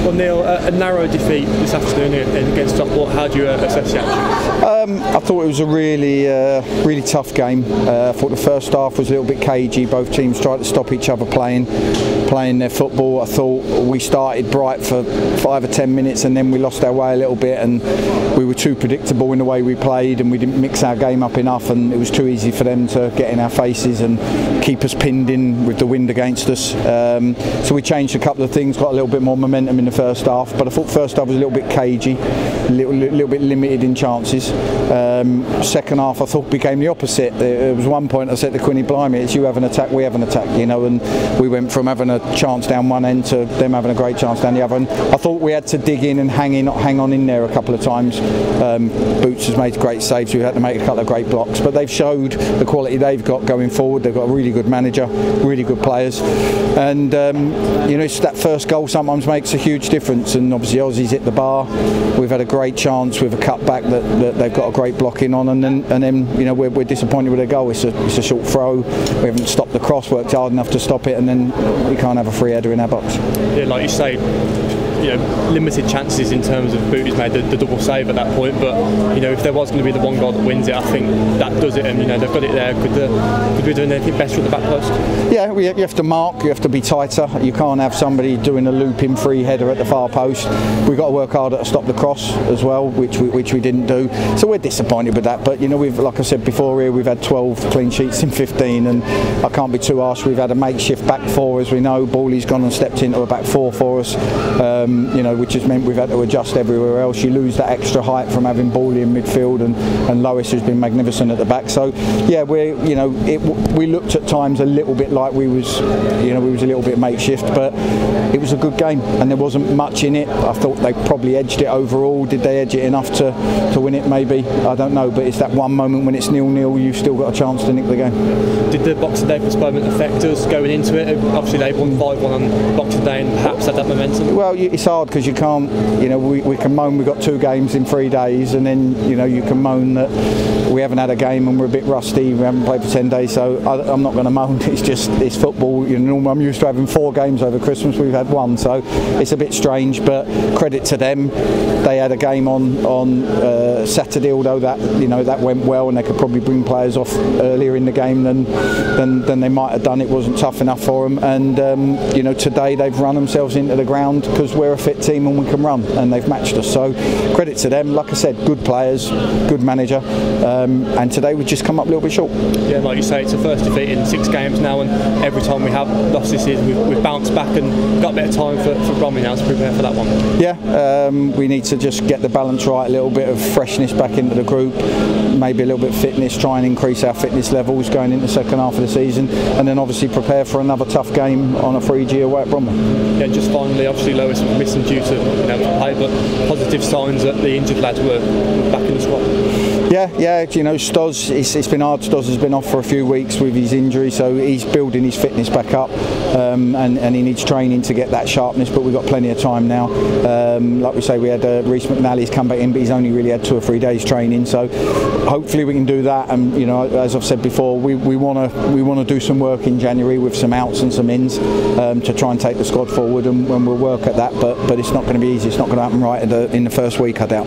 Well, Neal, a narrow defeat this afternoon against Stockport. How do you assess the action? I thought it was a really tough game. I thought the first half was a little bit cagey. Both teams tried to stop each other playing their football. I thought we started bright for 5 or 10 minutes and then we lost our way a little bit, and we were too predictable in the way we played, and we didn't mix our game up enough, and it was too easy for them to get in our faces and keep us pinned in with the wind against us. So we changed a couple of things, got a little bit more momentum in the first half, but I thought first half was a little bit cagey, a little bit limited in chances. Second half I thought became the opposite. There was one point I said to Quinny, blimey, it's you have an attack, we have an attack, you know, and we went from having a chance down one end to them having a great chance down the other, and I thought we had to dig in and hang on in there a couple of times. Boots has made great saves, we had to make a couple of great blocks, but they've showed the quality they've got going forward. They've got a really good manager, really good players, and you know, it's that first goal sometimes makes a huge difference, and obviously Aussie's hit the bar. We've had a great chance with a cutback that they've got a great blocking on, and then you know, we're disappointed with their goal. It's a short throw, we haven't stopped the cross, worked hard enough to stop it, and then we can't have a free header in our box. Yeah, like you say, you know, limited chances in terms of Booty's made the double save at that point, but you know, if there was going to be the one goal that wins it, I think that does it, and you know, they've got it there. Could we do anything better at the back post? Yeah, you have to mark, you have to be tighter. You can't have somebody doing a looping free header at the far post. We've got to work harder to stop the cross as well, which we didn't do. So we're disappointed with that, but you know, like I said before here, we've had 12 clean sheets in 15, and I can't be too harsh. We've had a makeshift back four, as we know. Ballie's gone and stepped into a back four for us. You know, which has meant we've had to adjust everywhere else. You lose that extra height from having Bawley in midfield, and Lois has been magnificent at the back. So yeah, we looked at times a little bit like we was a little bit makeshift, but it was a good game and there wasn't much in it. I thought they probably edged it overall. Did they edge it enough to win it? Maybe, I don't know, but it's that one moment when it's 0-0, you've still got a chance to nick the game. Did the Boxing Day postponement affect us going into it? Obviously they won 5-1 on Boxing Day and perhaps had that momentum. Well, it's hard because you can't, you know, we can moan we've got 2 games in 3 days, and then you know, you can moan that we haven't had a game and we're a bit rusty, we haven't played for 10 days, so I'm not going to moan. It's football. You know, I'm used to having 4 games over Christmas, we've had 1, so it's a bit strange, but credit to them. They had a game on Saturday, although that went well, and they could probably bring players off earlier in the game than they might have done. It wasn't tough enough for them, and you know, today they've run themselves into the ground because we're a fit team and we can run, and they've matched us, so credit to them. Like I said, good players, good manager, and today we've just come up a little bit short. Yeah, like you say, it's the first defeat in 6 games now, and every time we have lost this season we've bounced back and got a bit of time for Bromley now to prepare for that one. Yeah, we need to just get the balance right, a little bit of freshness back into the group, maybe a little bit of fitness, try and increase our fitness levels going into the second half of the season, and then obviously prepare for another tough game on a 3G away at Bromley. Yeah, just finally, obviously Lois was missing due to play, but positive signs that the injured lads were back in the squad. Yeah, you know, Stoz, it's been hard. Stoz has been off for a few weeks with his injury, so he's building his fitness back up, and he needs training to get that sharpness, but we've got plenty of time now. Like we say, we had Reece McNally's come back in, but he's only really had 2 or 3 days training, so hopefully we can do that. And you know, as I've said before, we want to do some work in January with some outs and some ins to try and take the squad forward, and we'll work at that, but it's not going to be easy. It's not going to happen right in the first week, I doubt.